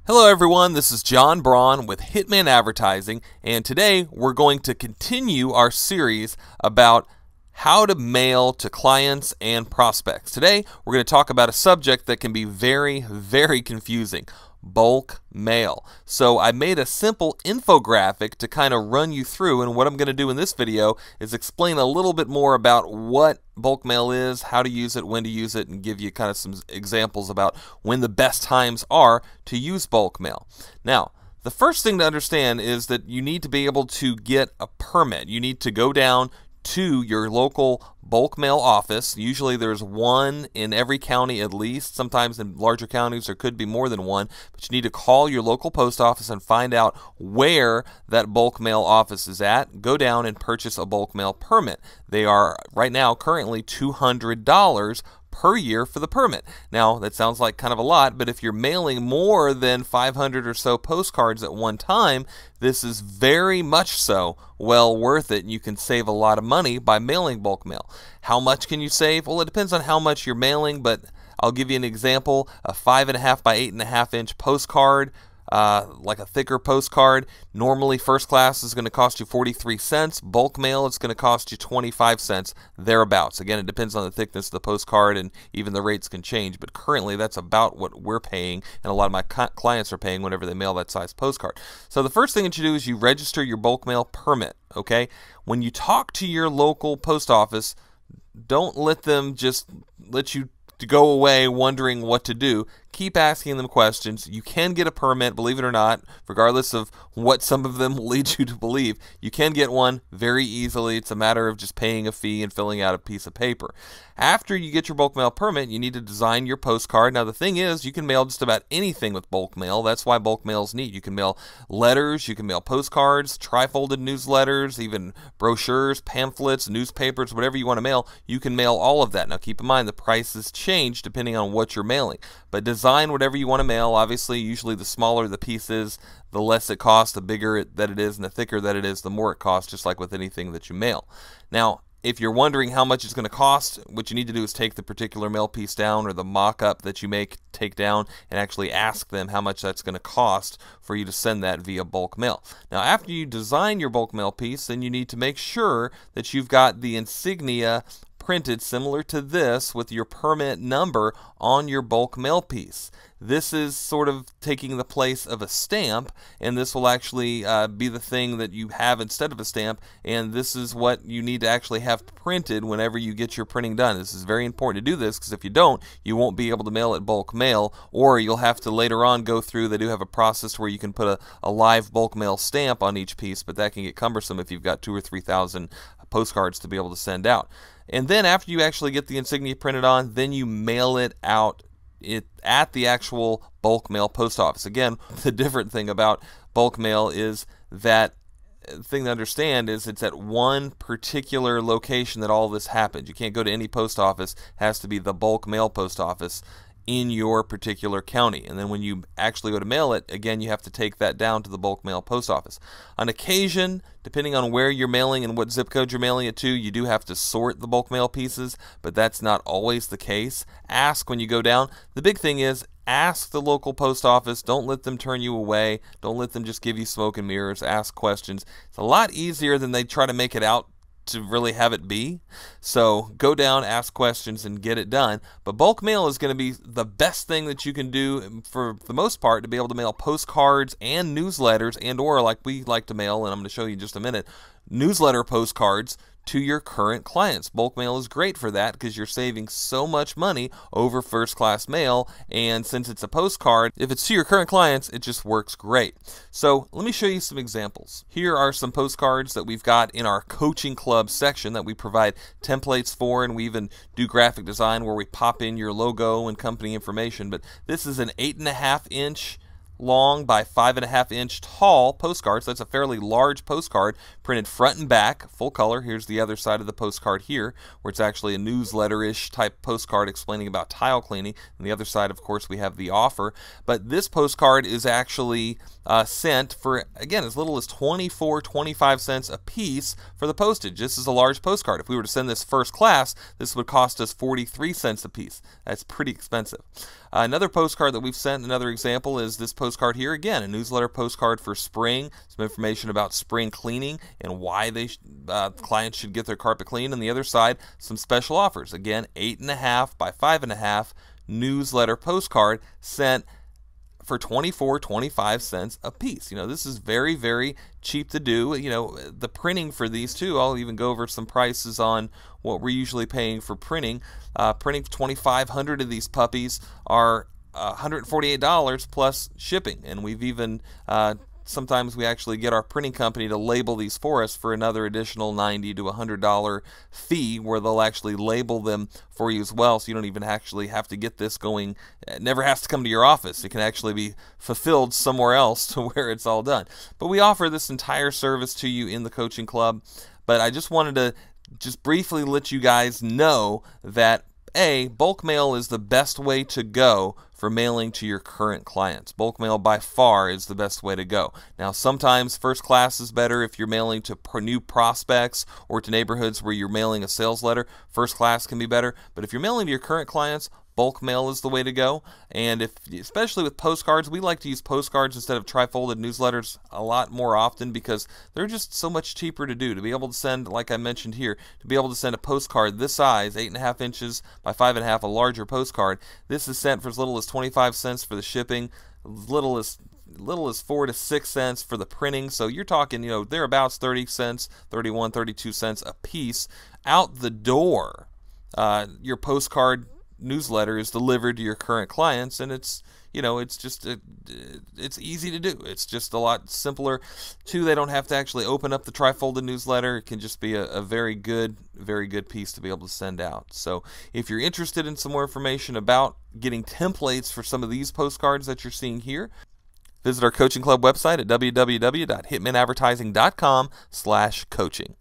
Hello everyone, this is John Braun with Hitman Advertising, and today we're going to continue our series about how to mail to clients and prospects. Today we're going to talk about a subject that can be very confusing: bulk mail. So I made a simple infographic to kind of run you through, and what I'm going to do in this video is explain a little bit more about what bulk mail is, how to use it, when to use it, and give you kind of some examples about when the best times are to use bulk mail. Now, the first thing to understand is that you need to be able to get a permit. You need to go down to your local bulk mail office. Usually there's one in every county at least. Sometimes in larger counties there could be more than one, but you need to call your local post office and find out where that bulk mail office is at. Go down and purchase a bulk mail permit. They are right now currently $200 per year for the permit. Now, that sounds like kind of a lot, but if you're mailing more than 500 or so postcards at one time, this is very much so well worth it, and you can save a lot of money by mailing bulk mail. How much can you save? Well, it depends on how much you're mailing, but I'll give you an example. A 5.5 by 8.5 inch postcard, like a thicker postcard, normally first class is going to cost you 43 cents. Bulk mail, it's going to cost you 25 cents, thereabouts. Again, it depends on the thickness of the postcard, and even the rates can change, but currently that's about what we're paying, and a lot of my clients are paying whenever they mail that size postcard. So the first thing that you do is you register your bulk mail permit, okay? When you talk to your local post office, don't let them just let you to go away wondering what to do. Keep asking them questions. You can get a permit, believe it or not, regardless of what some of them will lead you to believe. You can get one very easily. It's a matter of just paying a fee and filling out a piece of paper. After you get your bulk mail permit, you need to design your postcard. Now, the thing is, you can mail just about anything with bulk mail. That's why bulk mail is neat. You can mail letters, you can mail postcards, tri-folded newsletters, even brochures, pamphlets, newspapers, whatever you want to mail. You can mail all of that. Now, keep in mind, the prices change depending on what you're mailing, but design whatever you want to mail. Obviously, usually the smaller the piece is, the less it costs. The bigger that it is and the thicker that it is, the more it costs, just like with anything that you mail. Now, if you're wondering how much it's going to cost, what you need to do is take the particular mail piece down, or the mock-up that you take down, and actually ask them how much that's going to cost for you to send that via bulk mail. Now, after you design your bulk mail piece, then you need to make sure that you've got the insignia printed similar to this with your permit number on your bulk mail piece. This is sort of taking the place of a stamp, and this will actually be the thing that you have instead of a stamp, and this is what you need to actually have printed whenever you get your printing done. This is very important to do this, because if you don't, you won't be able to mail it bulk mail, or you'll have to later on go through. They do have a process where you can put a live bulk mail stamp on each piece, but that can get cumbersome if you've got 2,000 or 3,000 postcards to be able to send out. And then after you actually get the insignia printed on, then you mail it out at the actual bulk mail post office. Again, the different thing about bulk mail is that the thing to understand is it's at one particular location that all this happens. You can't go to any post office. It has to be the bulk mail post office in your particular county. And then when you actually go to mail it, again, you have to take that down to the bulk mail post office. On occasion, depending on where you're mailing and what zip code you're mailing it to, you do have to sort the bulk mail pieces, but that's not always the case. Ask when you go down. The big thing is, ask the local post office. Don't let them turn you away. Don't let them just give you smoke and mirrors. Ask questions. It's a lot easier than they try to make it out to really have it be. So go down, ask questions, and get it done. But bulk mail is going to be the best thing that you can do for the most part to be able to mail postcards and newsletters, and or like we like to mail, and I'm going to show you in just a minute, newsletter postcards to your current clients. Bulk mail is great for that because you're saving so much money over first class mail, and since it's a postcard, if it's to your current clients, it just works great. So let me show you some examples. Here are some postcards that we've got in our coaching club section that we provide templates for, and we even do graphic design where we pop in your logo and company information. But this is an 8.5 inch long by 5.5 inch tall postcard, so that's a fairly large postcard, printed front and back, full color. Here's the other side of the postcard here, where it's actually a newsletter-ish type postcard explaining about tile cleaning. And the other side, of course, we have the offer. But this postcard is actually sent for, again, as little as 25 cents a piece for the postage. This is a large postcard. If we were to send this first class, this would cost us 43 cents a piece. That's pretty expensive. Another postcard that we've sent, another example, is this postcard postcard here. Again, a newsletter postcard for spring, some information about spring cleaning and why clients should get their carpet cleaned. On the other side, some special offers. Again, 8.5 by 5.5 newsletter postcard sent for 25 cents a piece. This is very, very cheap to do. The printing for these too, I'll even go over some prices on what we're usually paying for printing. Printing 2,500 of these puppies are $148 plus shipping, and we've even sometimes we actually get our printing company to label these for us for another additional $90 to $100 fee, where they'll actually label them for you as well, so you don't even actually have to get this going. It never has to come to your office. It can actually be fulfilled somewhere else to where it's all done. But we offer this entire service to you in the coaching club. But I just wanted to just briefly let you guys know that bulk mail is the best way to go for mailing to your current clients. Bulk mail by far is the best way to go. Now, sometimes first class is better if you're mailing to new prospects or to neighborhoods where you're mailing a sales letter. First class can be better, but if you're mailing to your current clients, bulk mail is the way to go. And especially with postcards, we like to use postcards instead of tri-folded newsletters a lot more often because they're just so much cheaper to do. To be able to send, like I mentioned here, to be able to send a postcard this size, 8.5 inches by 5.5, a larger postcard, this is sent for as little as 25 cents for the shipping, as little as 4 to 6 cents for the printing. So you're talking, thereabouts 30 cents, 31, 32 cents a piece out the door. Your postcard newsletter is delivered to your current clients, and it's easy to do. It's just a lot simpler. Two, they don't have to actually open up the tri-folded newsletter. It can just be a very good piece to be able to send out. So if you're interested in some more information about getting templates for some of these postcards that you're seeing here, visit our coaching club website at www.hitmanadvertising.com/coaching.